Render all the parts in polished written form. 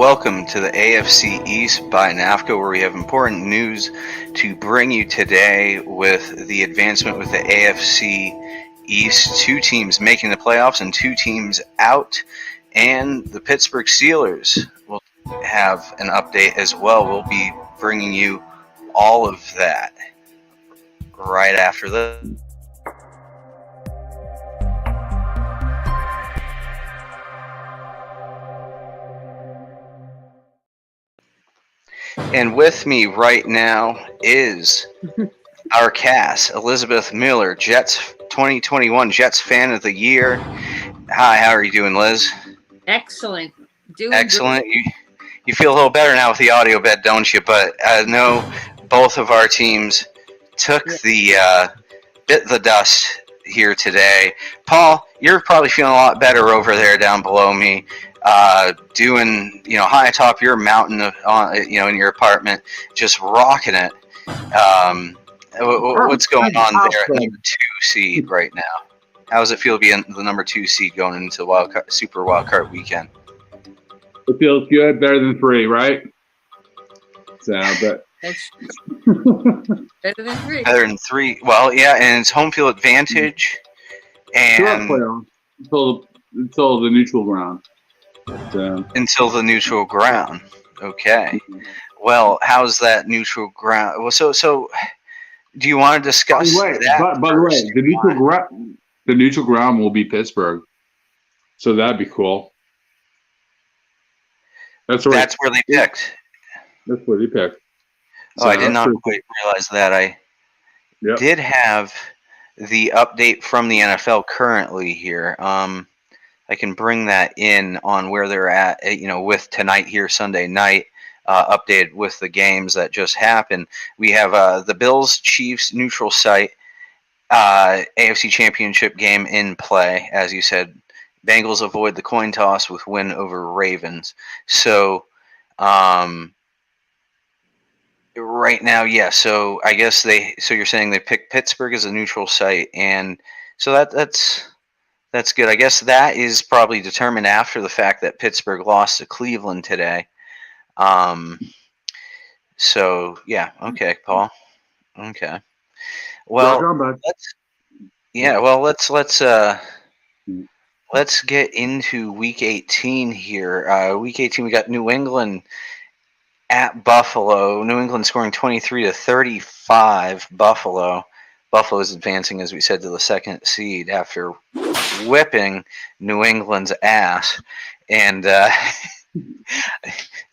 Welcome to the AFC East by NAFCo, where we have important news to bring you today with the advancement with the AFC East. 2 teams making the playoffs and 2 teams out. And the Pittsburgh Steelers will have an update as well. We'll be bringing you all of that right after this. And with me right now is our cast, Elizabeth Mueller, Jets 2021 Jets Fan of the Year. Hi, how are you doing, Liz? Excellent. Excellent. You feel a little better now with the audio bed, don't you? But I know both of our teams took the bit the dust here today. Paul, you're probably feeling a lot better over there down below me. Doing, high atop your mountain, in your apartment, just rocking it. What's going on there at number 2 seed right now? How does it feel to be in the number 2 seed going into Super Wildcard weekend? It feels good, better than 3, right? So, but that's better than 3. Better than 3. Well, yeah, and it's home field advantage, and until the neutral ground. Until the neutral ground. Okay. Well, how's that neutral ground? Well, so do you want to discuss that? By the way, the neutral ground will be Pittsburgh, so that'd be cool. That's where they picked. That's where they picked. Oh, I did not quite realize that. I did have the update from the NFL currently here. I can bring that in on where they're at, with tonight here, Sunday night, updated with the games that just happened. We have the Bills-Chiefs neutral site AFC Championship game in play. As you said, Bengals avoid the coin toss with win over Ravens. So right now, so I guess so you're saying they picked Pittsburgh as a neutral site, and so that's good. I guess that is probably determined after the fact that Pittsburgh lost to Cleveland today. So yeah, okay, Paul. Okay. Well, let's get into Week 18 here. Week 18, we got New England at Buffalo. New England scoring 23-35. Buffalo is advancing, as we said, to the 2nd seed after whipping New England's ass, and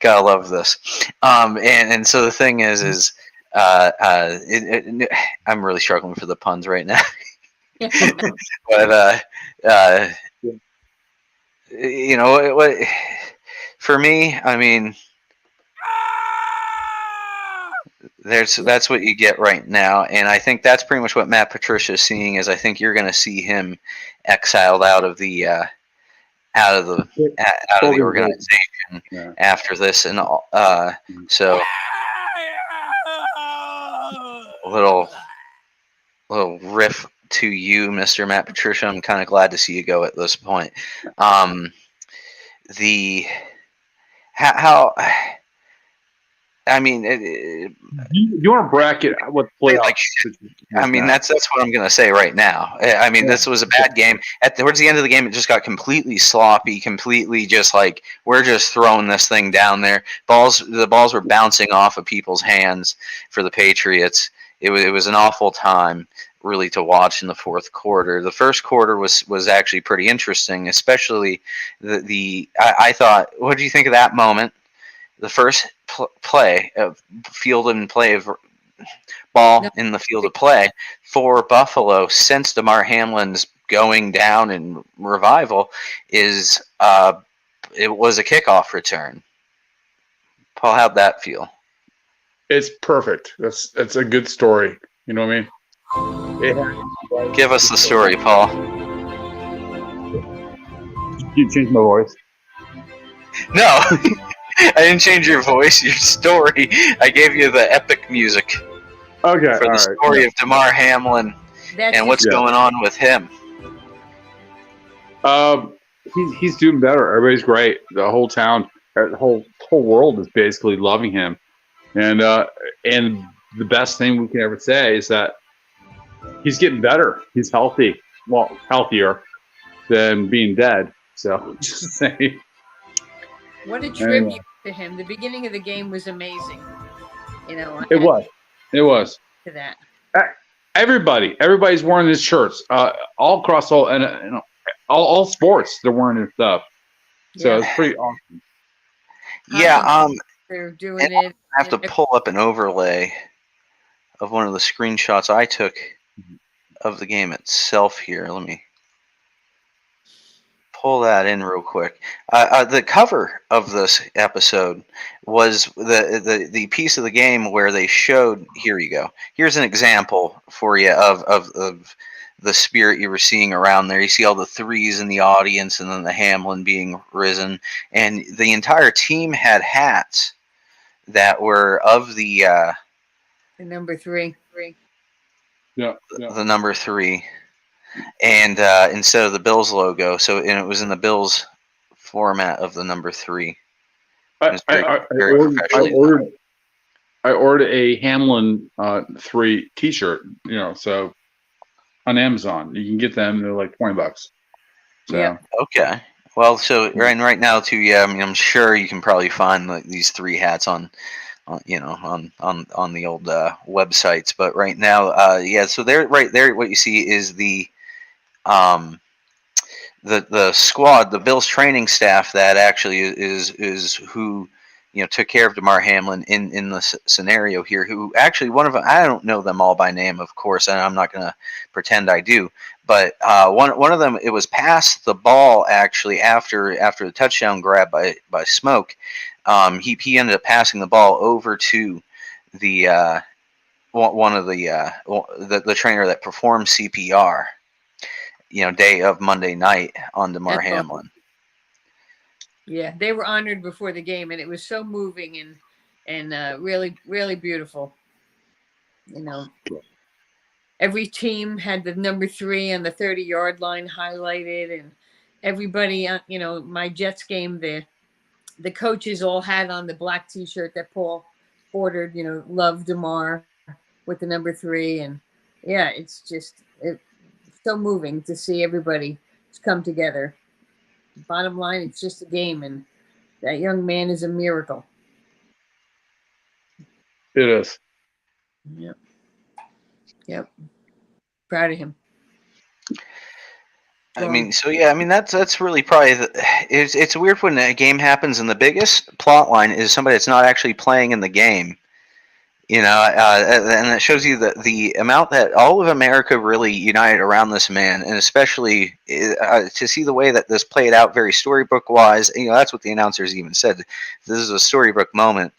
gotta love this. And so the thing is I'm really struggling for the puns right now. But what for me, I mean, that's what you get right now, and I think that's pretty much what Matt Patricia is seeing. Is I think you're going to see him exiled out of the organization after this, and so a little riff to you, Mr. Matt Patricia. I'm kind of glad to see you go at this point. I mean, you want to bracket what playoff? That's what I'm going to say right now. I mean, this was a bad game. Towards the end of the game, it just got completely sloppy, completely just like, we're just throwing this thing down there. The balls were bouncing off of people's hands for the Patriots. It was an awful time, really, to watch in the 4th quarter. The 1st quarter was actually pretty interesting, especially I thought, what did you think of that moment? The first play of ball in the field of play for Buffalo since Damar Hamlin's going down in revival is it was a kickoff return. Paul, how'd that feel? It's perfect. That's a good story. You know what I mean? Give us the story, Paul. You changed my voice? No. I didn't change your voice, your story. I gave you the epic music. Okay. For the story of Damar Hamlin and what's going on with him. He's doing better. Everybody's great. The whole town. the whole world is basically loving him, and the best thing we can ever say is that he's getting better. He's healthy, healthier than being dead. So just saying. What a tribute to him. The beginning of the game was amazing. It was to that. Everybody's wearing his shirts, all across all sports. They're wearing his stuff, so it's pretty awesome. Yeah, they're doing it. I have to pull up an overlay of one of the screenshots I took of the game itself here. Let me pull that in real quick. The cover of this episode was the piece of the game where they showed. Here you go. Here's an example for you of the spirit you were seeing around there. You see all the threes in the audience, and then the Hamlin being risen, and the entire team had hats that were of the number 3. Yeah. The number 3. And instead of the Bills logo, and it was in the Bills format of the number 3. I ordered a Hamlin 3 T-shirt. So on Amazon you can get them. They're like $20. So. Yeah. Okay. Well, so right now too. Yeah, I mean, I'm sure you can probably find these 3 hats on the old websites. But right now, yeah. So right there, what you see is the squad, the Bills training staff that actually is who took care of Damar Hamlin in the scenario here. Who actually, one of them, I don't know them all by name, of course, and I'm not going to pretend I do. But one of them, it was past the ball actually after the touchdown grab by Smoke. He ended up passing the ball over to the one of the trainer that performed CPR. Day of Monday night on Damar Hamlin. Yeah, they were honored before the game, and it was so moving and really, really beautiful. Every team had the number 3 on the 30-yard line highlighted, and everybody, my Jets game, the coaches all had on the black T-shirt that Paul ordered, love Damar with the number 3, and yeah, it's just so moving to see everybody come together. Bottom line, it's just a game, and that young man is a miracle. It is. Yep. Proud of him. I mean, so yeah, I mean that's really probably it's weird when a game happens and the biggest plot line is somebody that's not actually playing in the game. And that shows you the amount that all of America really united around this man, and especially to see the way that this played out very storybook wise. That's what the announcers even said. This is a storybook moment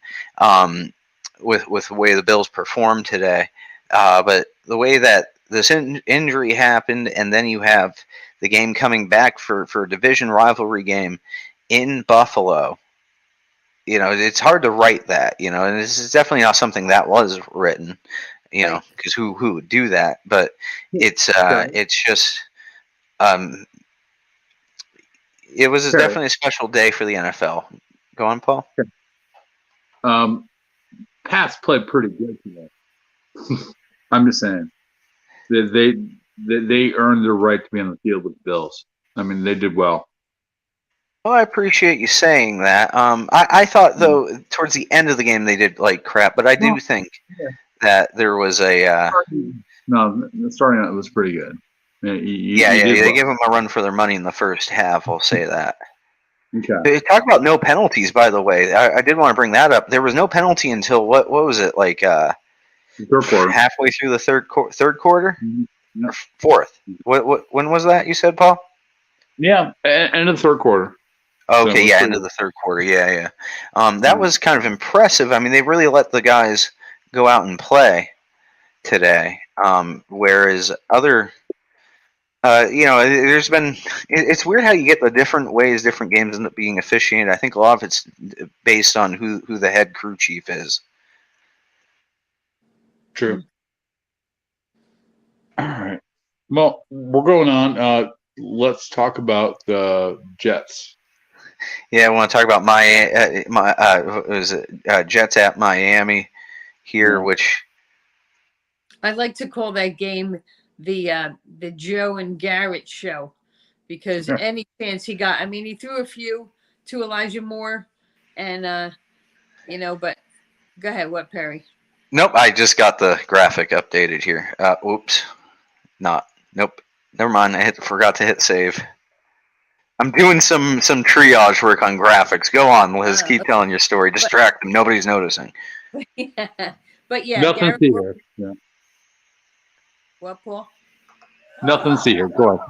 with the way the Bills performed today. But the way that this injury happened, and then you have the game coming back for a division rivalry game in Buffalo. It's hard to write that, and this is definitely not something that was written, because who would do that? But it's just, it was definitely a special day for the NFL. Go on, Paul. Pats played pretty good today. I'm just saying that they earned their right to be on the field with the Bills. I mean, they did well. Well, I appreciate you saying that. I thought, though, towards the end of the game they did like crap, but I do think that there was a... No, starting out it was pretty good. They gave them a run for their money in the first half, I'll say that. Okay. They talk about no penalties, by the way. I did want to bring that up. There was no penalty until, what was it, like third quarter. Halfway through the third quarter? Mm-hmm. Yep. Or fourth? When was that, you said, Paul? Yeah, end of the third quarter. Okay, so end of the third quarter. Yeah. That was kind of impressive. I mean, they really let the guys go out and play today. Whereas other, there's been. It's weird how you get the different ways different games end up being officiated. I think a lot of it's based on who the head crew chief is. True. All right. Well, we're going on. Let's talk about the Jets. Yeah, I want to talk about Jets at Miami here, which I like to call that game the Joe and Garrett show, because any chance he got, I mean, he threw a few to Elijah Moore, and but go ahead, what, Perry? Nope, I just got the graphic updated here. Oops, nope, never mind. I forgot to hit save. I'm doing some triage work on graphics. Go on, Liz. Keep telling your story. Distract them. Nobody's noticing. But yeah, nothing to here. Yeah. What, Paul? Nothing to here. Go ahead.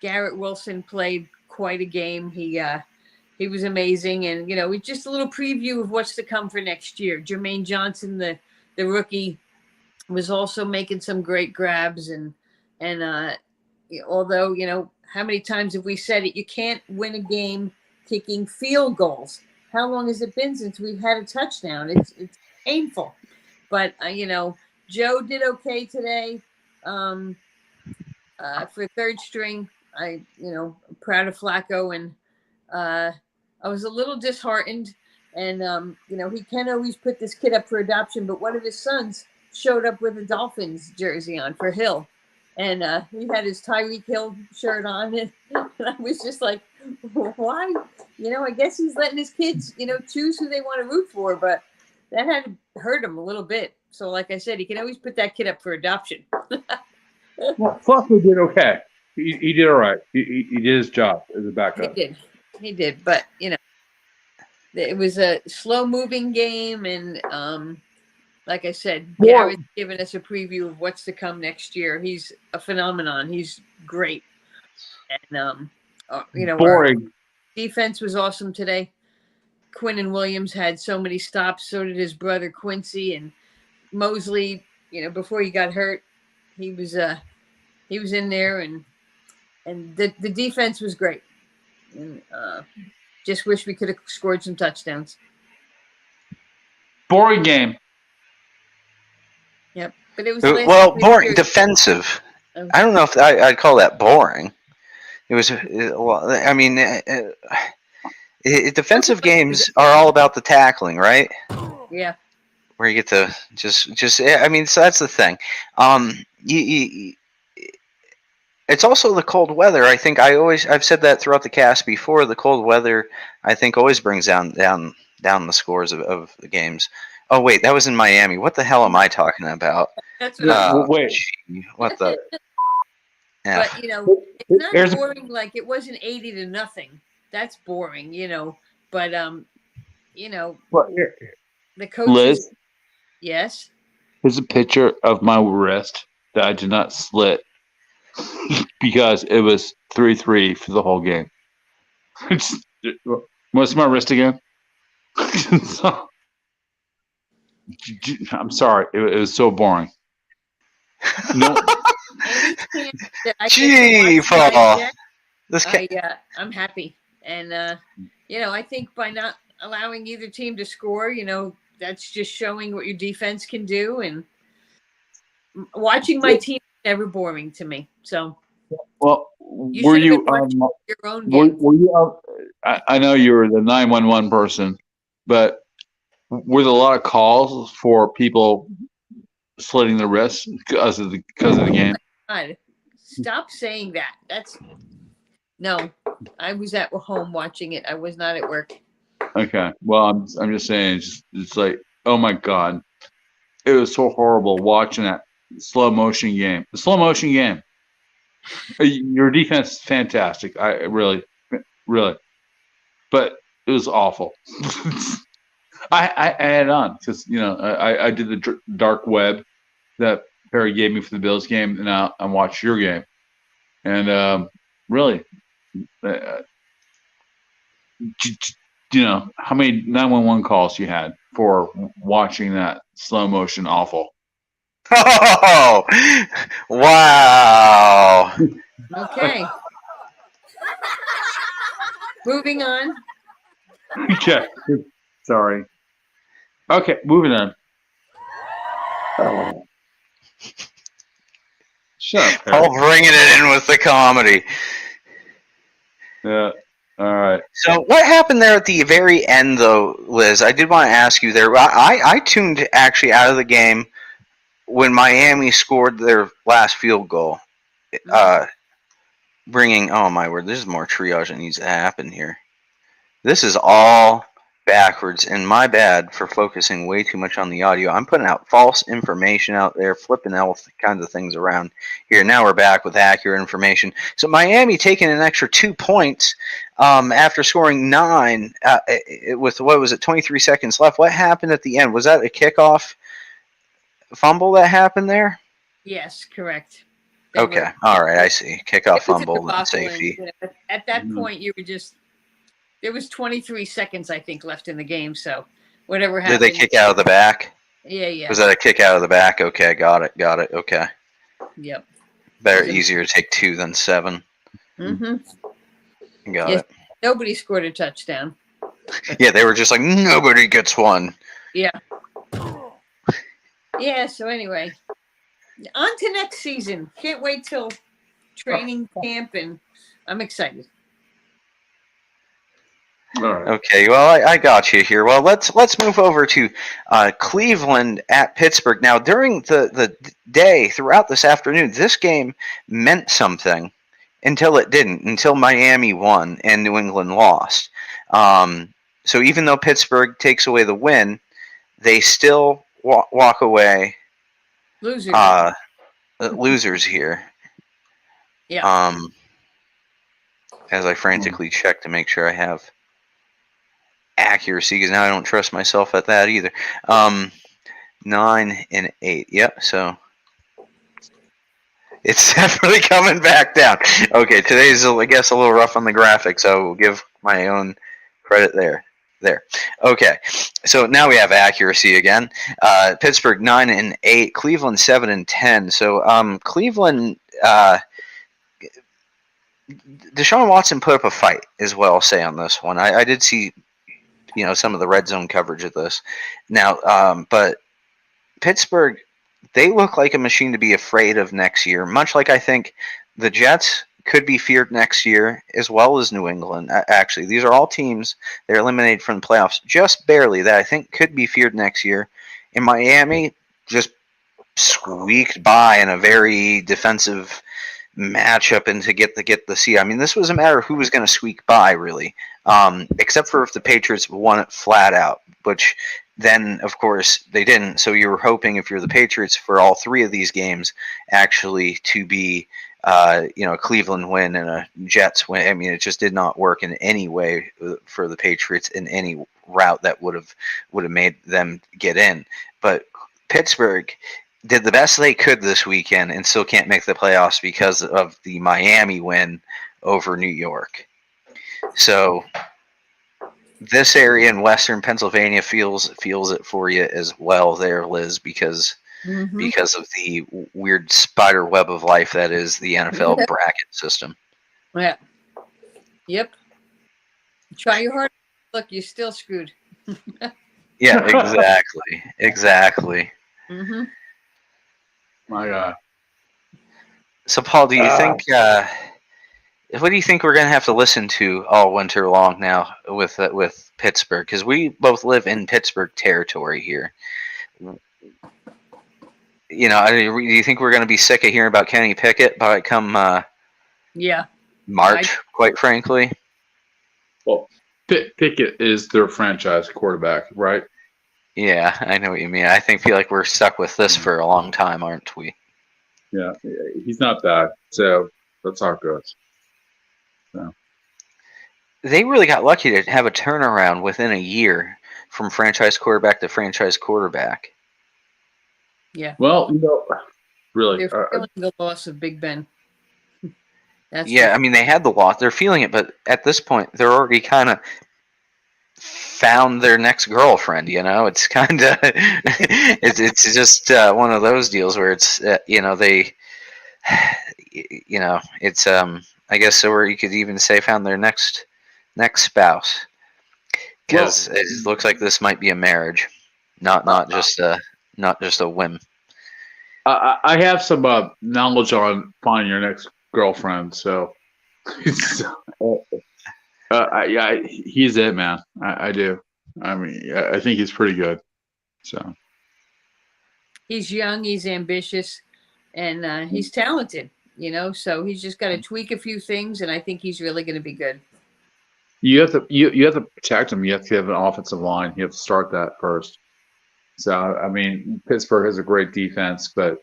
Garrett Wilson played quite a game. He was amazing, and just a little preview of what's to come for next year. Jermaine Johnson, the rookie, was also making some great grabs, and although how many times have we said it? You can't win a game kicking field goals. How long has it been since we've had a touchdown? It's painful, but Joe did okay today. For third string, I'm proud of Flacco, and I was a little disheartened. And he can always put this kid up for adoption, but one of his sons showed up with a Dolphins jersey on for Hill, and he had his Tyreek Hill shirt on, and I was just like, why? I guess he's letting his kids choose who they want to root for, but that had to hurt him a little bit. So like I said, he can always put that kid up for adoption. Well, Flacco did okay. He did all right. He did his job as a backup. He did, but it was a slow-moving game, and like I said, Garrett's giving us a preview of what's to come next year. He's a phenomenon. He's great, and boring. Our defense was awesome today. Quinn Williams had so many stops. So did his brother Quincy, and Mosley. Before he got hurt, he was in there, and the defense was great. And just wish we could have scored some touchdowns. Boring game. Yep, but it was boring. Defensive. I don't know if I'd call that boring. It was. I mean, defensive games are all about the tackling, right? Yeah. Where you get to just. I mean, so that's the thing. It's also the cold weather. I think I've said that throughout the cast before. The cold weather, I think, always brings down the scores of the games. Oh wait, that was in Miami. What the hell am I talking about? That's right. Wait, what the? But it's not boring. Like it wasn't 80-0. That's boring, But the coaches. Liz, yes. Here's a picture of my wrist that I did not slit because it was 3-3 for the whole game. What's my wrist again? I'm sorry. It was so boring. No. Gee, Paul. I'm happy. And, I think by not allowing either team to score, that's just showing what your defense can do. And watching my team is never boring to me. So, well, were you your own game? Were you? I know you were the 911 person, but were there a lot of calls for people slitting their wrists because of the game? God, stop saying that. No. I was at home watching it. I was not at work. Okay. Well, I'm just saying. It's like, oh my God, it was so horrible watching that slow motion game. The slow motion game. Your defense is fantastic. I really, but it was awful. I had on because I did the dark web that Perry gave me for the Bills game, and I watched your game, and really, how many 911 calls you had for watching that slow motion awful? Oh, wow. Okay. Moving on. Okay. Sorry. Okay, moving on. Oh. Shut up, Perry. Paul bringing it in with the comedy. Yeah. All right. So what happened there at the very end, though, Liz? I did want to ask you there. I tuned actually out of the game when Miami scored their last field goal, bringing. Oh my word! This is more triage that needs to happen here. This is all backwards, and my bad for focusing way too much on the audio. I'm putting out false information out there, flipping all kinds of things around here. Now we're back with accurate information. So Miami taking an extra 2 points after scoring 9 with, 23 seconds left. What happened at the end? Was that a kickoff fumble that happened there? Yes, correct. Okay, all right, I see. Kickoff fumble and safety. At that point, you were just... There was 23 seconds, I think, left in the game. So whatever happened. Did they kick out of the back? Yeah. Was that a kick out of the back? Okay, got it. Okay. Yep. Better, easier to take 2 than 7. Mm-hmm. Got it. Nobody scored a touchdown. Yeah, they were just like, nobody gets one. Yeah. Yeah, so anyway. On to next season. Can't wait till training camp, and I'm excited. All right. Okay, well, I got you here. Well, let's move over to Cleveland at Pittsburgh. Now, during the day, throughout this afternoon, this game meant something until it didn't, until Miami won and New England lost. So even though Pittsburgh takes away the win, they still walk away losers here. Yeah. As I frantically check to make sure I have accuracy, because now I don't trust myself at that either. 9 and 8. Yep. So it's definitely coming back down. Okay, today's, I guess, a little rough on the graphics, so we'll give my own credit there. Okay, so now we have accuracy again. Pittsburgh 9 and 8, Cleveland 7 and 10. So Cleveland, Deshaun Watson put up a fight, as well. I'll say on this one. I did see, some of the red zone coverage of this. Now, but Pittsburgh, they look like a machine to be afraid of next year. Much like I think the Jets could be feared next year, as well as New England. Actually, these are all teams that are eliminated from the playoffs just barely, that I think could be feared next year. And Miami just squeaked by in a very defensive matchup and to get the seed. I mean, this was a matter of who was going to squeak by, really, except for if the Patriots won it flat out, which then, of course, they didn't. So you were hoping, if you're the Patriots, for all 3 of these games actually to be a Cleveland win and a Jets win. I mean, it just did not work in any way for the Patriots in any route that would have made them get in. But Pittsburgh did the best they could this weekend and still can't make the playoffs because of the Miami win over New York. So this area in Western Pennsylvania feels it for you as well there, Liz, because of the weird spider web of life that is the NFL bracket system. Yeah. Yep. Try your hardest. Look, you're still screwed. Yeah, exactly. Mm-hmm. My God. So, Paul, do you think? What do you think we're going to have to listen to all winter long now with Pittsburgh? Because we both live in Pittsburgh territory here. Do you think we're going to be sick of hearing about Kenny Pickett by come March, quite frankly? Well, Pickett is their franchise quarterback, right? Yeah, I know what you mean. I feel like we're stuck with this for a long time, aren't we? Yeah, he's not bad. So that's how it goes. So. They really got lucky to have a turnaround within a year from franchise quarterback to franchise quarterback. Yeah. Well, really. They're feeling the loss of Big Ben. I mean, they had the loss. They're feeling it, but at this point, they're already kind of found their next girlfriend. It's kind of it's just one of those deals where it's it's I guess, or you could even say found their next spouse, because it looks like this might be a marriage, not just a whim. I have some knowledge on finding your next girlfriend, so Yeah, he's it, man. I do. I mean, I think he's pretty good. So he's young, he's ambitious, and he's talented. So he's just got to tweak a few things, and I think he's really going to be good. you have to protect him. You have to have an offensive line. You have to start that first. So I mean, Pittsburgh has a great defense, but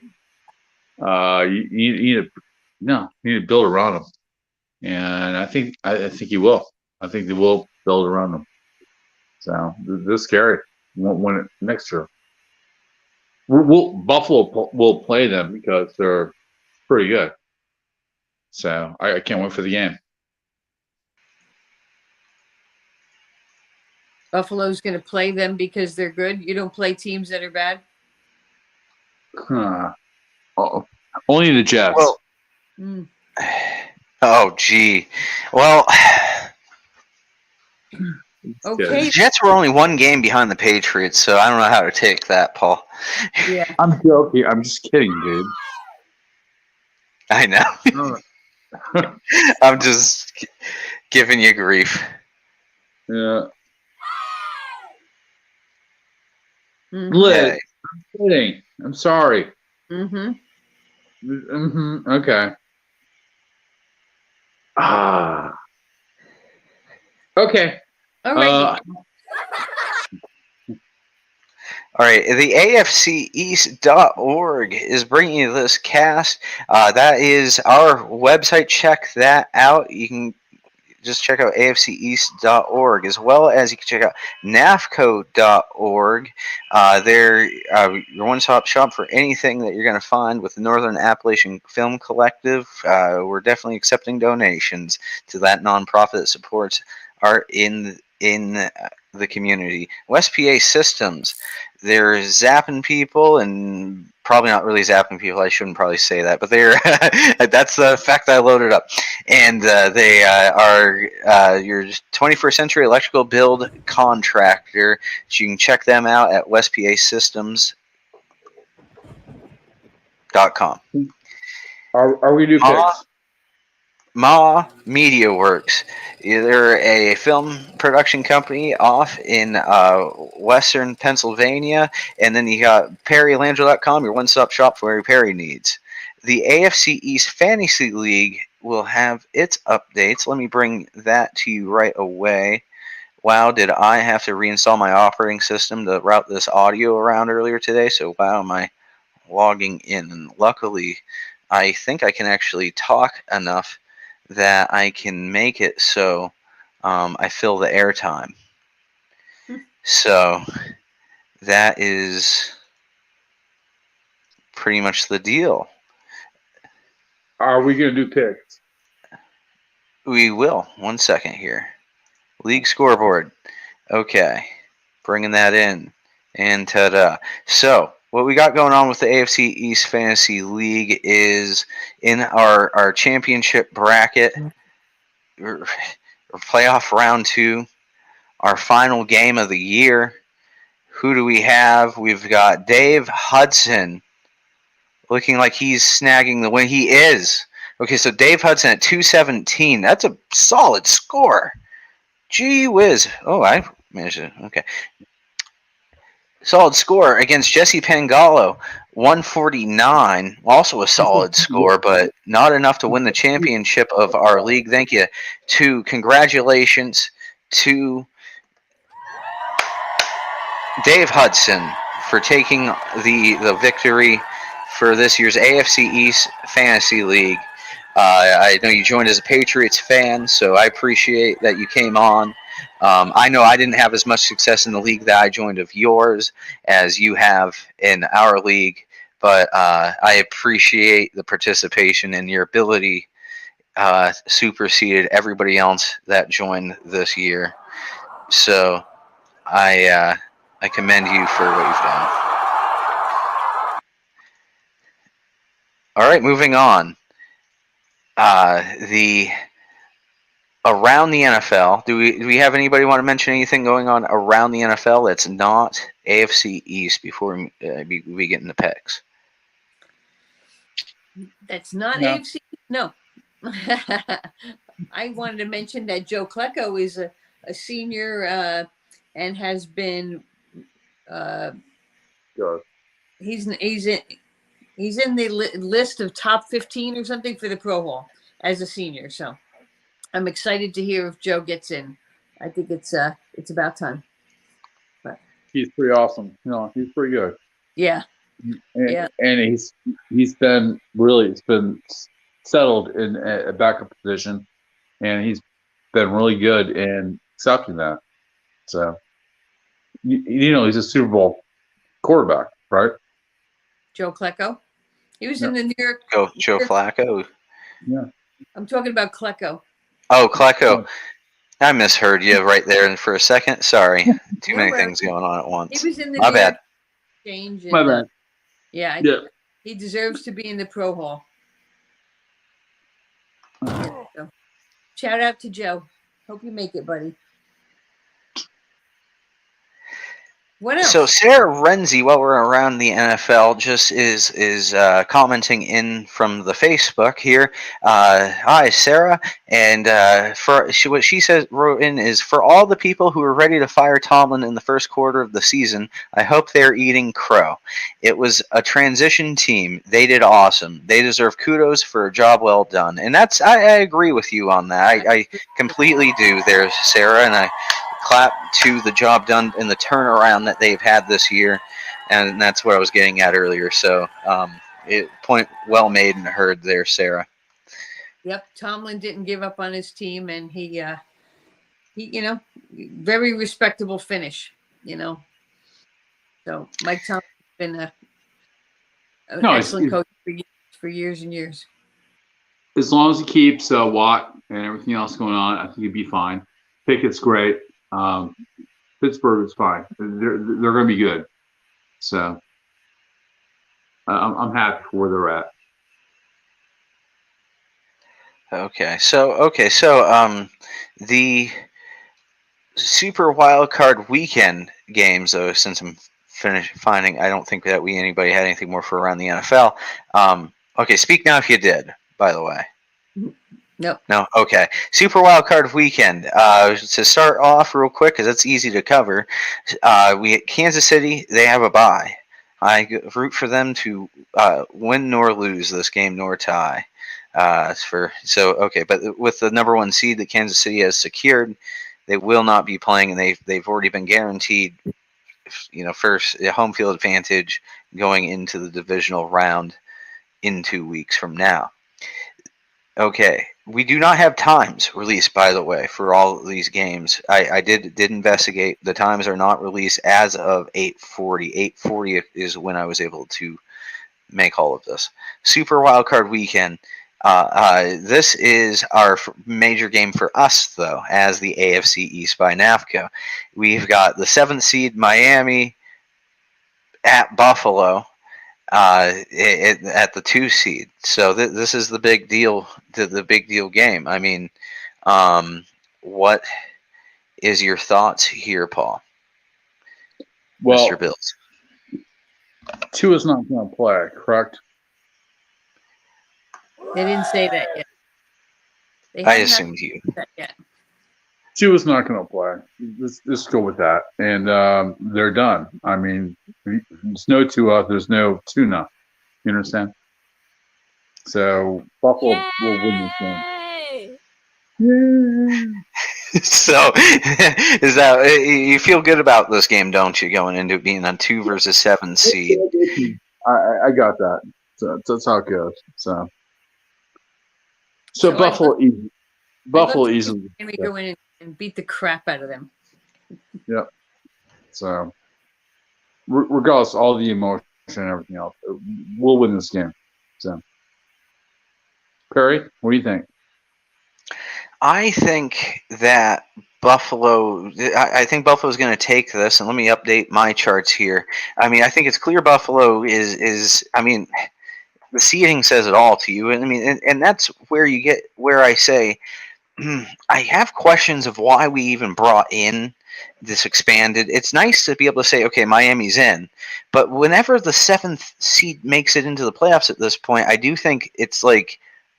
you need to build around him, and I think he will. I think they will build around him. So this is scary. Won't win it next year. Buffalo will play them because they're pretty good. So I can't wait for the game. Buffalo's going to play them because they're good. You don't play teams that are bad. Only the Jets. Well, oh, gee. Well, okay. The Jets were only one game behind the Patriots, so I don't know how to take that, Paul. Yeah. I'm joking. I'm just kidding, dude. I know. I'm just giving you grief. Yeah. Mm-hmm. Liz, I'm kidding. I'm sorry. Mm-hmm. Mm-hmm. Okay. Okay. All right. All right, the AFCEast.org is bringing you this cast. That is our website. Check that out. You can just check out AFCEast.org, as well as you can check out NAFCo.org. They're your one-stop shop for anything that you're going to find with the Northern Appalachian Film Collective. We're definitely accepting donations to that nonprofit that supports art in the community. West PA Systems, they're zapping people, and probably not really zapping people. I shouldn't probably say that, but they're that's the fact I loaded up. And they are your 21st century electrical build contractor. So you can check them out at westpasystems.com. Are we do picks? Ma Media Works. They're a film production company off in western Pennsylvania. And then you got PerryLandry.com, your one-stop shop for every Perry needs. The AFC East Fantasy League will have its updates. Let me bring that to you right away. Wow, did I have to reinstall my operating system to route this audio around earlier today? So wow, am I logging in. And luckily, I think I can actually talk enough that I can make it so I fill the airtime. So that is pretty much the deal. Are we going to do picks? We will. 1 second here. League scoreboard. Okay. Bringing that in. And ta-da. So what we got going on with the AFC East Fantasy League is in our championship bracket, or playoff round 2, our final game of the year. Who do we have? We've got Dave Hudson looking like he's snagging the win. He is. Okay, so Dave Hudson at 217. That's a solid score. Gee whiz. Oh, I managed it. Okay. Solid score against Jesse Pangallo, 149. Also a solid score, but not enough to win the championship of our league. Thank you. Congratulations to Dave Hudson for taking the victory for this year's AFC East Fantasy League. I know you joined as a Patriots fan, so I appreciate that you came on. I know I didn't have as much success in the league that I joined of yours as you have in our league, but I appreciate the participation, and your ability superseded everybody else that joined this year. So I commend you for what you've done. All right, moving on. The around the NFL. Do we have anybody want to mention anything going on around the NFL that's not AFC East before we get into picks? That's not AFC. No. I wanted to mention that Joe Klecko is a senior and has been. He's in the list of top 15 or something for the Pro Bowl as a senior. So I'm excited to hear if Joe gets in. I think it's about time. But he's pretty awesome. He's pretty good. Yeah. And he's been settled in a backup position, and he's been really good in accepting that. So he's a Super Bowl quarterback, right? Joe Klecko. He was in the New York. Joe Flacco. Yeah. I'm talking about Klecko. Oh, Klecko. I misheard you right there for a second. Sorry. Too many things going on at once. He was in the My bad. Exchange. My bad. Yeah. He deserves to be in the Pro Bowl. So, shout out to Joe. Hope you make it, buddy. What else? So Sarah Renzi, while we're around the NFL, just is commenting in from the Facebook here. Hi, Sarah, and what she says wrote in is, for all the people who were ready to fire Tomlin in the first quarter of the season, I hope they're eating crow. It was a transition team. They did awesome. They deserve kudos for a job well done, and I agree with you on that. I completely do there, Sarah, and I clap to the job done and the turnaround that they've had this year, and that's what I was getting at earlier. So, point well made and heard there, Sarah. Yep, Tomlin didn't give up on his team, and he very respectable finish. So Mike Tomlin's been an excellent coach for years and years. As long as he keeps Watt and everything else going on, I think he'd be fine. Pickett's great. Pittsburgh is fine. They're going to be good. So I'm happy for where they're at. Okay, so the Super Wild Card Weekend games, though, since I'm finding, I don't think that anybody had anything more for around the NFL. Okay, speak now if you did. By the way. Nope. No. Okay. Super Wild Card Weekend. To start off real quick, because it's easy to cover. Kansas City. They have a bye. I root for them to win nor lose this game nor tie. But with the number one seed that Kansas City has secured, they will not be playing, and they've already been guaranteed, first home field advantage going into the divisional round in 2 weeks from now. Okay, we do not have times released, by the way, for all of these games. I did investigate. The times are not released as of 8:40. 8:40 is when I was able to make all of this. Super Wildcard Weekend. This is our major game for us, though, as the AFC East by NAFCo. We've got the 7th seed Miami at Buffalo. At the 2 seed, so this is the big deal. The big deal game. I mean, what is your thoughts here, Paul? Well, Mr. Bills. 2 is not going to play, correct? They didn't say that yet. I assumed you. 2 is not going to play. Let's go with that. And they're done. I mean, there's no 2 up. There's no tuna. You understand? So Buffalo will win this game. Yay! So is that you feel good about this game, don't you? Going into being a 2 versus 7 seed. I got that. So that's how it goes. So Buffalo easily. And we go in and beat the crap out of them. Yep. So, regardless, all the emotion and everything else, we'll win this game. So, Perry, what do you think? I think that Buffalo. I think Buffalo's going to take this, and let me update my charts here. I mean, I think it's clear Buffalo is. I mean, the seeding says it all to you, and I mean, and that's where I say. I have questions of why we even brought in this expanded. It's nice to be able to say, okay, Miami's in. But whenever the 7th seed makes it into the playoffs at this point, I do think it's like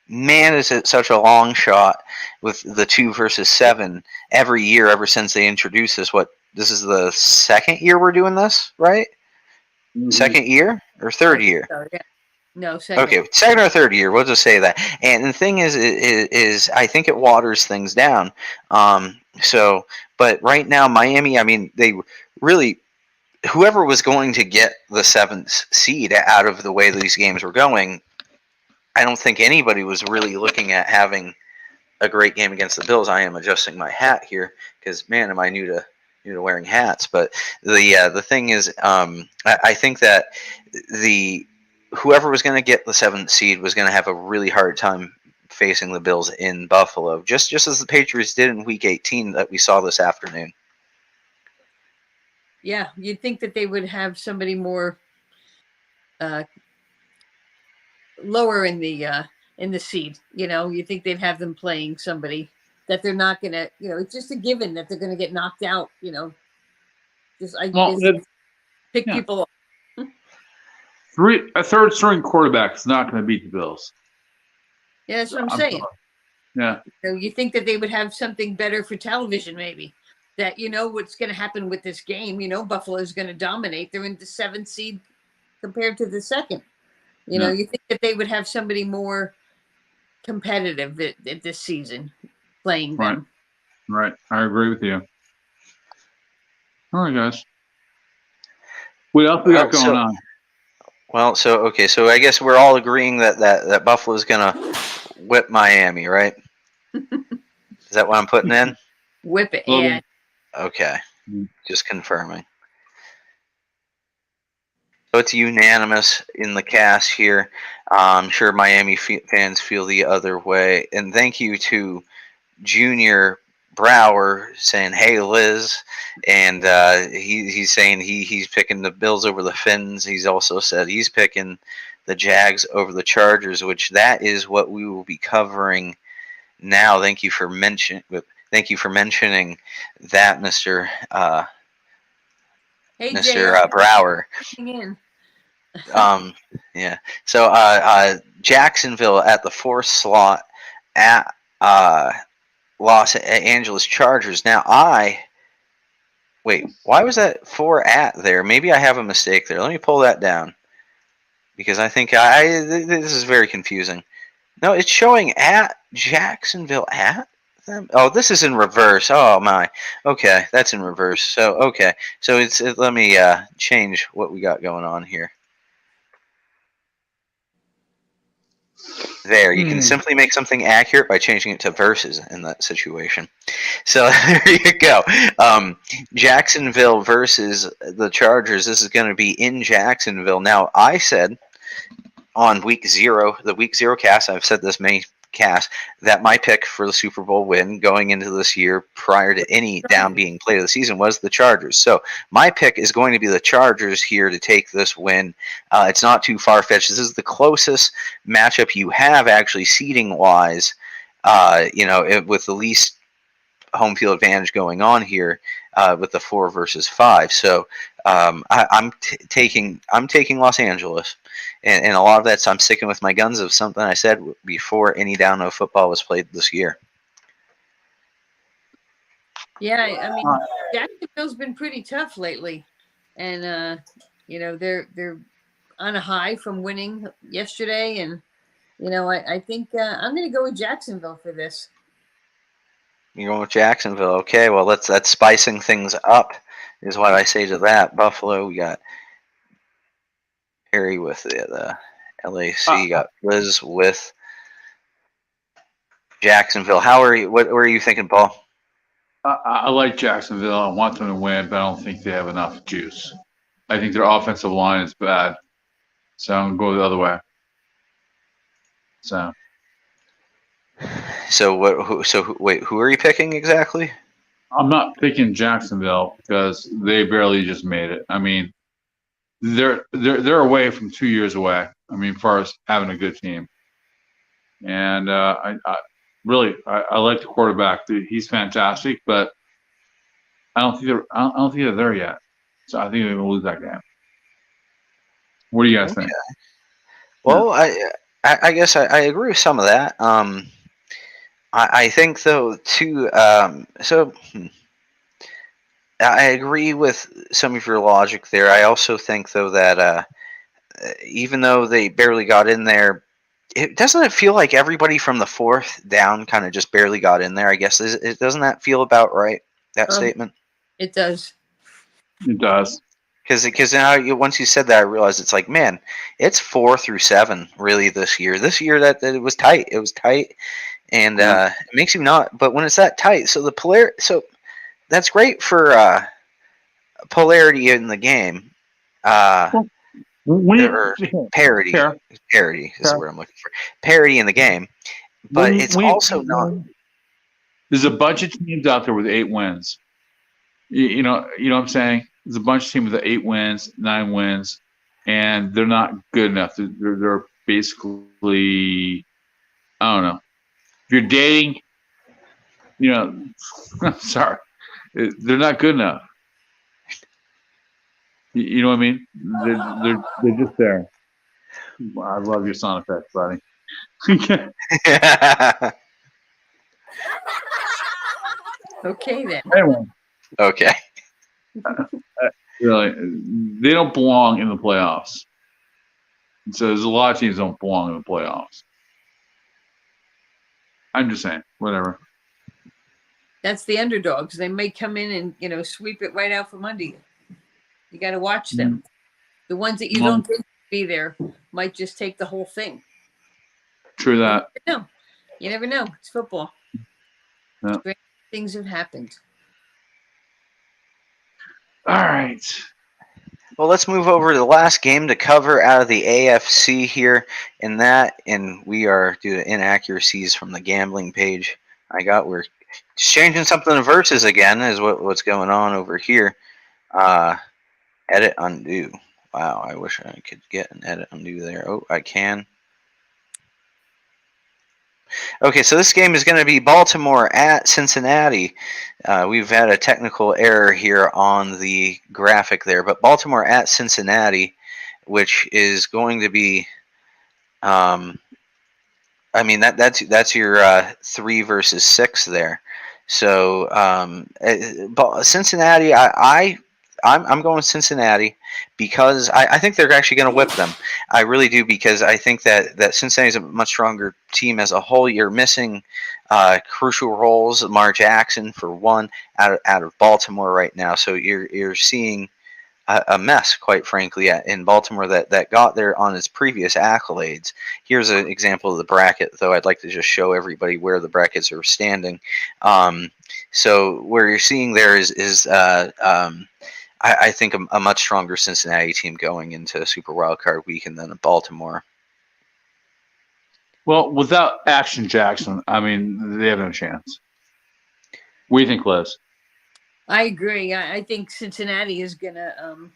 man, is it such a long shot with the 2 versus 7 every year ever since they introduced this. This is the second year we're doing this, right? Mm-hmm. Second year or third year? So, yeah. No, second. Okay, second or third year. We'll just say that. And the thing is I think it waters things down. But right now, Miami, I mean, they really, whoever was going to get the 7th seed out of the way these games were going, I don't think anybody was really looking at having a great game against the Bills. I am adjusting my hat here because, man, am I new to wearing hats. But the thing is, I think that whoever was going to get the 7th seed was going to have a really hard time facing the Bills in Buffalo, just as the Patriots did in Week 18 that we saw this afternoon. Yeah, you'd think that they would have somebody more lower in the seed. You think they'd have them playing somebody that they're not going to. It's just a given that they're going to get knocked out. Just pick people up. A third string quarterback is not going to beat the Bills. Yeah, that's what I'm saying. Yeah. You think that they would have something better for television, maybe? That what's going to happen with this game. Buffalo is going to dominate. They're in the 7th seed compared to the 2nd. You think that they would have somebody more competitive this season playing them. Right. I agree with you. All right, guys. What else we got going on? Well, so I guess we're all agreeing that Buffalo's going to whip Miami, right? Is that what I'm putting in? Whip it, yeah. Okay. Just confirming. So it's unanimous in the cast here. I'm sure Miami fans feel the other way. And thank you to Junior Brower saying, "Hey, Liz," and he's saying he's picking the Bills over the Finns. He's also said he's picking the Jags over the Chargers, which that is what we will be covering now. Thank you for mentioning that, Mr. Hey, Mr. Brower. Yeah. So Jacksonville at the 4th slot at Los Angeles Chargers. Now wait, why was that 4 at there? Maybe I have a mistake there. Let me pull that down because I think this is very confusing. No, it's showing at Jacksonville at them. Oh, this is in reverse. Oh my. Okay, that's in reverse. So let me change what we got going on here. There, you can simply make something accurate by changing it to verses in that situation. So there you go. Jacksonville versus the Chargers. This is going to be in Jacksonville. Now, I said on the Week 0 cast, I've said this many casts, that my pick for the Super Bowl win going into this year prior to any down being played of the season was the Chargers. So my pick is going to be the Chargers here to take this win. It's not too far-fetched. This is the closest matchup you have actually seeding-wise, with the least home field advantage going on here with the 4 versus 5. So I'm taking Los Angeles. And a lot of that, I'm sticking with my guns of something I said before any down of football was played this year. Yeah, I mean, Jacksonville's been pretty tough lately, and they're on a high from winning yesterday, and I think I'm going to go with Jacksonville for this. You're going with Jacksonville, okay? Well, that's spicing things up, is what I say to that. Buffalo, we got Harry with the LAC, got Liz with Jacksonville. What are you thinking, Paul? I like Jacksonville. I want them to win, but I don't think they have enough juice. I think their offensive line is bad, so I'm going to go the other way. Wait, who are you picking exactly? I'm not picking Jacksonville because they barely just made it. I mean, they're away from 2 years away. I mean, as far as having a good team, and I like the quarterback. He's fantastic, but I don't think they're there yet. So I think they're going to lose that game. What do you guys think? Well, I guess I agree with some of that. I think though too. I agree with some of your logic there. I also think though that even though they barely got in there, doesn't it feel like everybody from the fourth down kind of just barely got in there? I guess doesn't that feel about right? That statement. It does. It does. Because now once you said that, I realized it's like, man, it's 4 through 7 really this year. This year that it was tight. It was tight, and it makes you not. But when it's that tight, so that's great for polarity in the game. Or parity. Parity is the word I'm looking for. Parity in the game, but it's also not. There's a bunch of teams out there with 8 wins. You know what I'm saying? There's a bunch of teams with 8 wins, 9 wins, and they're not good enough. They're basically, I don't know. If you're dating, I'm sorry, they're not good enough. You know what I mean? They're just there. I love your sound effects, buddy. Okay then. Anyway. Okay. Really, they don't belong in the playoffs. So there's a lot of teams that don't belong in the playoffs. I'm just saying, whatever. That's the underdogs. They may come in and sweep it right out from under you. You got to watch them. The ones that you don't think will be there might just take the whole thing. True that. You never know. It's football. Yeah. Great things have happened. All right. Well, let's move over to the last game to cover out of the AFC here. And we are due to inaccuracies from the gambling page. We're changing something to versus again is what's going on over here. Edit undo. Wow, I wish I could get an edit undo there. Oh, I can. Okay, so this game is going to be Baltimore at Cincinnati. We've had a technical error here on the graphic there, but Baltimore at Cincinnati, which is going to be, that's your 3 versus 6 there. So Cincinnati, I'm going Cincinnati because I think they're actually going to whip them. I really do, because I think that Cincinnati is a much stronger team as a whole. You're missing crucial roles. Lamar Jackson, for one, out of Baltimore right now. So you're seeing a mess, quite frankly, in Baltimore that got there on its previous accolades. Here's an example of the bracket, though I'd like to just show everybody where the brackets are standing. So where you're seeing there is I think a much stronger Cincinnati team going into Super Wildcard Weekend than Baltimore. Well, without Action Jackson, they have no chance. What do you think, Liz? I agree. I think Cincinnati is gonna. I'm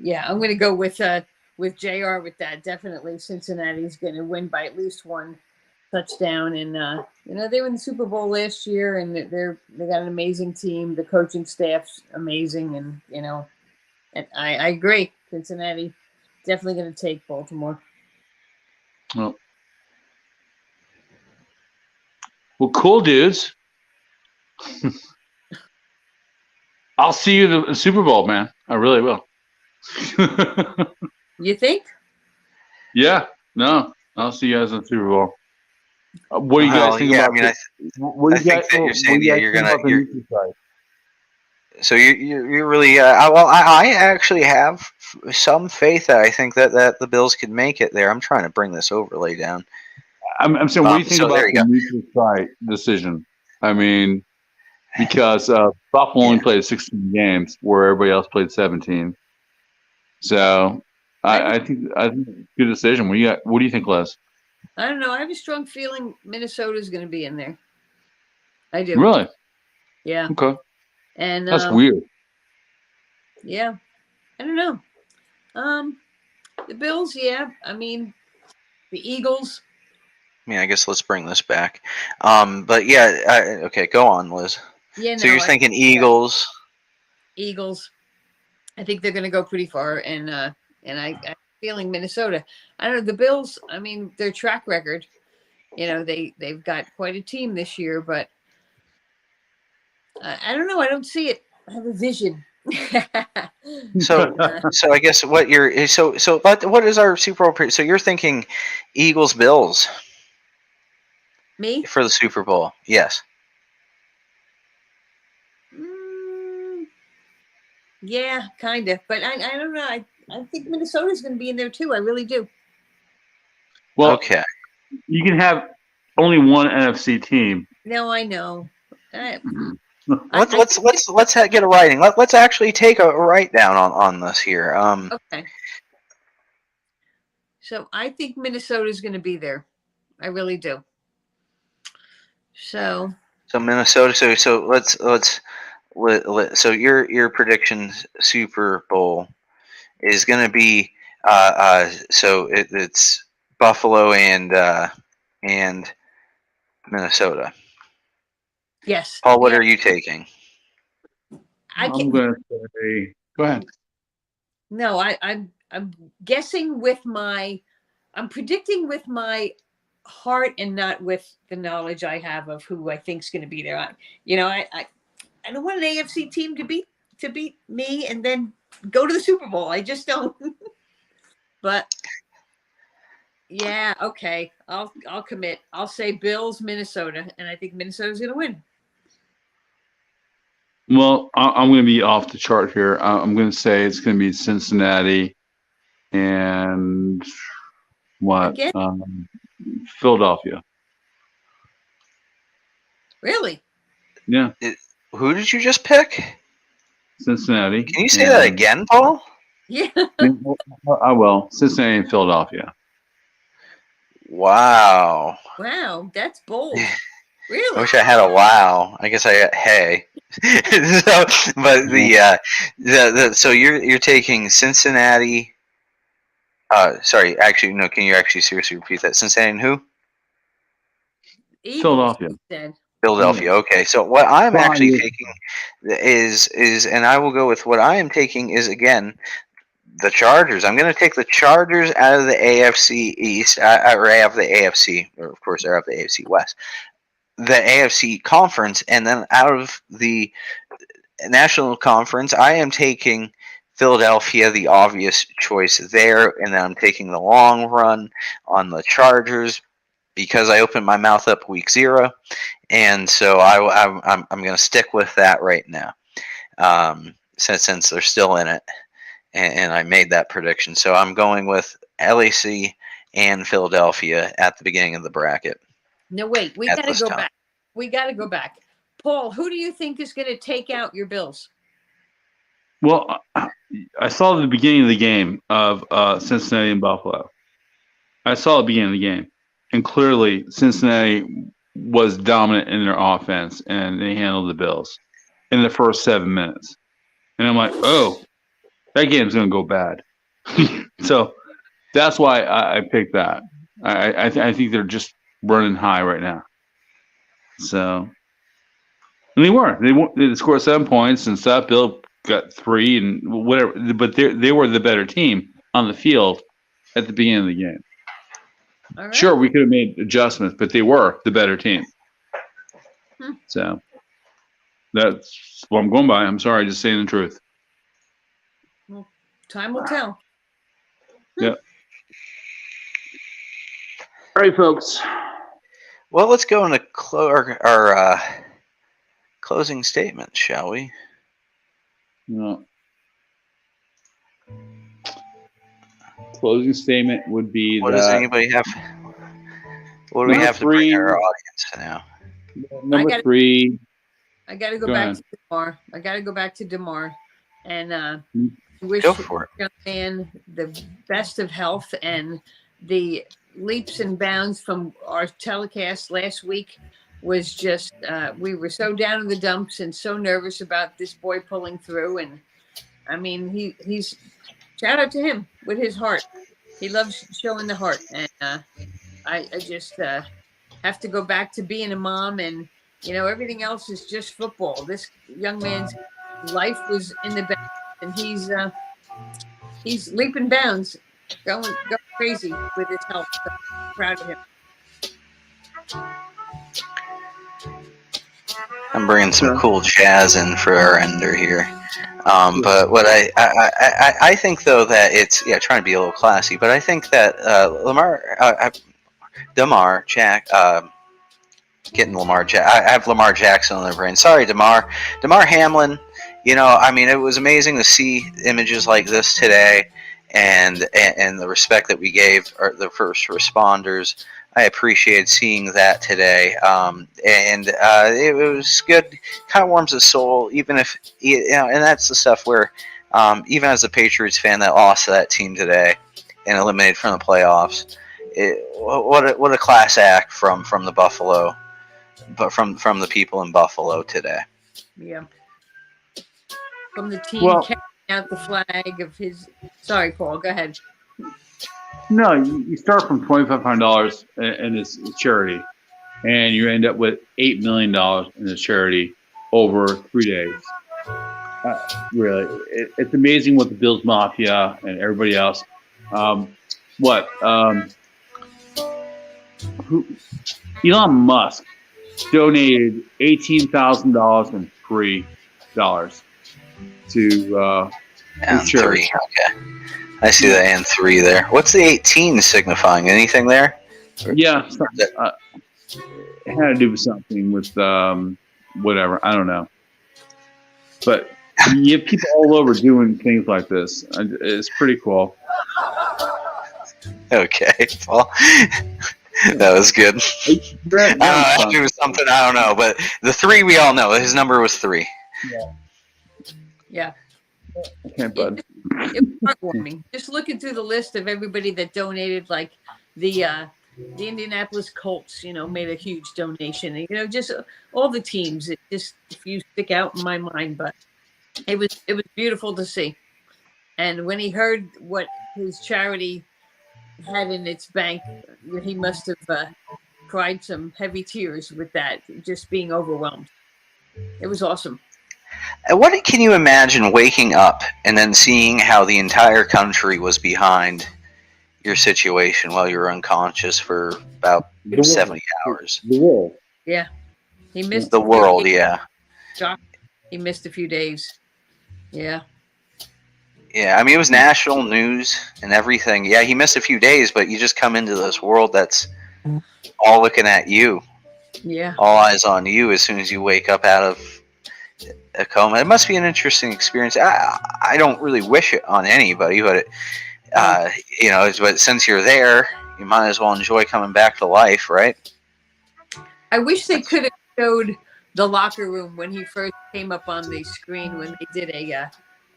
gonna go with JR with that. Definitely, Cincinnati's gonna win by at least 1 touchdown, and they were in the Super Bowl last year, and they got an amazing team. The coaching staff's amazing, and and I agree. Cincinnati definitely going to take Baltimore. Well, cool, dudes. I'll see you in the Super Bowl, man. I really will. You think? Yeah. No, I'll see you guys in the Super Bowl. What do you guys think about? I think that you're saying that you're gonna. So you're really. I actually have some faith that I think that the Bills could make it there. I'm trying to bring this overlay down. I'm saying, what do you think about the neutral site decision? Because Buffalo only played 16 games, where everybody else played 17. So I think it's a good decision. What do you think, Les? I don't know. I have a strong feeling Minnesota's going to be in there. I do. Really? Yeah. Okay. And that's weird. Yeah. I don't know. The Bills, yeah. The Eagles. I guess let's bring this back. But yeah, okay, go on, Liz. Yeah. So you're thinking Eagles? Eagles. I think they're going to go pretty far, and I feeling Minnesota. I don't know. The Bills, I mean, their track record, they've got quite a team this year, but I don't know. I don't see it. I have a vision. So I guess what is our Super Bowl? So you're thinking Eagles Bills Me? for the Super Bowl? Yes. Yeah, kind of. But I don't know. I think Minnesota's going to be in there too. I really do. Well, okay. You can have only one NFC team. No, I know. Let's get a writing. Let's actually take a write down on this here. Okay. So I think Minnesota's going to be there. I really do. So Minnesota. So let's so your prediction Super Bowl is going to be so it's Buffalo and Minnesota. Yes. Paul, what are you taking? I'm going to say. Go ahead. No, I'm guessing with I'm predicting with my heart and not with the knowledge I have of who I think is going to be there. I don't want an AFC team to beat me and then go to the Super Bowl. I just don't. But yeah, okay, I'll commit. I'll say Bills, Minnesota, and I think Minnesota's going to win. Well, I'm going to be off the chart here. I'm going to say it's going to be Cincinnati and what? Philadelphia. Really? Yeah. Who did you just pick? Cincinnati. Can you say that again, Paul? Yeah. I will. Cincinnati and Philadelphia. Wow. Wow, that's bold. Really? I wish I had a wow. I guess I got hey. So you're taking Cincinnati. Sorry, actually no. Can you actually seriously repeat that? Cincinnati and who? Philadelphia. Philadelphia. Okay. So what I'm actually taking is, and I will go with what I am taking is again the Chargers. I'm going to take the Chargers out of the AFC East, or out of the AFC, or of course, out of the AFC West. The AFC Conference, and then out of the National Conference, I am taking Philadelphia, the obvious choice there, and then I'm taking the long run on the Chargers because I opened my mouth up week 0, and so I'm going to stick with that right now, since they're still in it, and I made that prediction. So I'm going with LAC and Philadelphia at the beginning of the bracket. No, wait. We got to go back. We got to go back. Paul, who do you think is going to take out your Bills? Well, I saw the beginning of the game of Cincinnati and Buffalo. I saw the beginning of the game, and clearly Cincinnati was dominant in their offense, and they handled the Bills in the first 7 minutes. And I'm like, oh, that game's going to go bad. So that's why I picked that. I think they're just running high right now. So, and they scored 7 points and stuff. Bill got 3 and whatever, but they were the better team on the field at the beginning of the game. All right. Sure, we could have made adjustments, but they were the better team. So that's what I'm going by. I'm sorry, just saying the truth. Well, time will tell. Yeah. All right, folks. Well, let's go into our closing statements, shall we? Yeah. Closing statement would be what does anybody have? What do we have to bring our audience to now? Number 3. I got to go back to Damar. I got to go back to Damar, and wish the young man the best of health, and the leaps and bounds from our telecast last week was just we were so down in the dumps and so nervous about this boy pulling through. And I mean, he's shout out to him with his heart. He loves showing the heart, and I just have to go back to being a mom, and everything else is just football. This young man's life was in the back, and he's leaping bounds going crazy with his help. So proud of him. I'm bringing some cool jazz in for our ender here. But what I think though that it's trying to be a little classy, but I think that Damar Jack getting Lamar Jack. I have Lamar Jackson on the brain. Sorry, Damar Hamlin. I mean, it was amazing to see images like this today, and the respect that we gave the first responders. I appreciated seeing that today, and it was good. Kind of warms the soul, even if and that's the stuff where, even as a Patriots fan that lost to that team today and eliminated from the playoffs, what a class act from the Buffalo, but from the people in Buffalo today. Yeah. From the team carrying out the flag of his. Sorry, Paul. Go ahead. No, you start from $2,500 in his charity, and you end up with $8 million in his charity over 3 days. Really, it's amazing what the Bills Mafia and everybody else. Elon Musk donated $18,000 and $3 to charity. Okay. I see the and 3 there. What's the 18 signifying? Anything there? Yeah, it had to do with something with whatever. I don't know. But you have people all over doing things like this. It's pretty cool. Okay, Paul. That was good. It was something I don't know, but the 3 we all know. His number was 3. Yeah. Okay, bud. It was heartwarming. Just looking through the list of everybody that donated, like the Indianapolis Colts, made a huge donation. And, just all the teams. It just a few stick out in my mind, but it was beautiful to see. And when he heard what his charity had in its bank, he must have cried some heavy tears with that, just being overwhelmed. It was awesome. What can you imagine waking up and then seeing how the entire country was behind your situation while you were unconscious for about 70 hours? The world. Yeah. He missed the world, yeah. He missed a few days. Yeah. Yeah, I mean, it was national news and everything. Yeah, he missed a few days, but you just come into this world that's all looking at you. Yeah. All eyes on you as soon as you wake up out of a coma. It must be an interesting experience. I don't really wish it on anybody, but but since you're there, you might as well enjoy coming back to life, right? I wish they could have showed the locker room when he first came up on the screen when they did a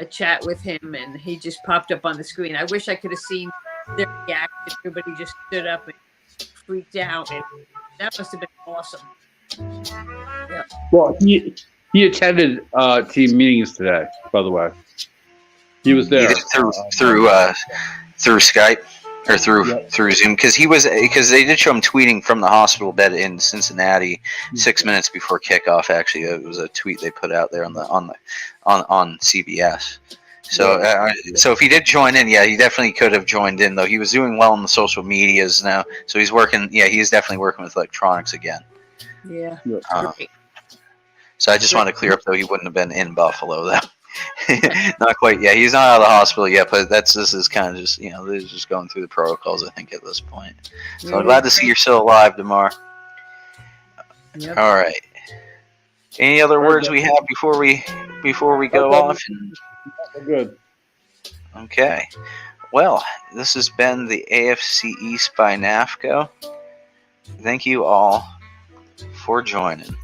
chat with him and he just popped up on the screen. I wish I could have seen their reaction. Everybody just stood up and freaked out, and that must have been awesome. Yeah. Well, he attended team meetings today, by the way. He was there through Skype or through Zoom because they did show him tweeting from the hospital bed in Cincinnati 6 minutes before kickoff. Actually, it was a tweet they put out there on CBS. So so if he did join in, he definitely could have joined in, though. He was doing well on the social medias now, so he's working. Yeah, he's definitely working with electronics again. Yeah. So I just want to clear up, though, he wouldn't have been in Buffalo, though. Not quite. Yeah, he's not out of the hospital yet, but this is kind of just, they're just going through the protocols, I think, at this point. So I'm glad to see you're still alive, Damar. Yep. All right. Any other words we have before we go off? Good. Okay. Well, this has been the AFC East by NAFCo. Thank you all for joining.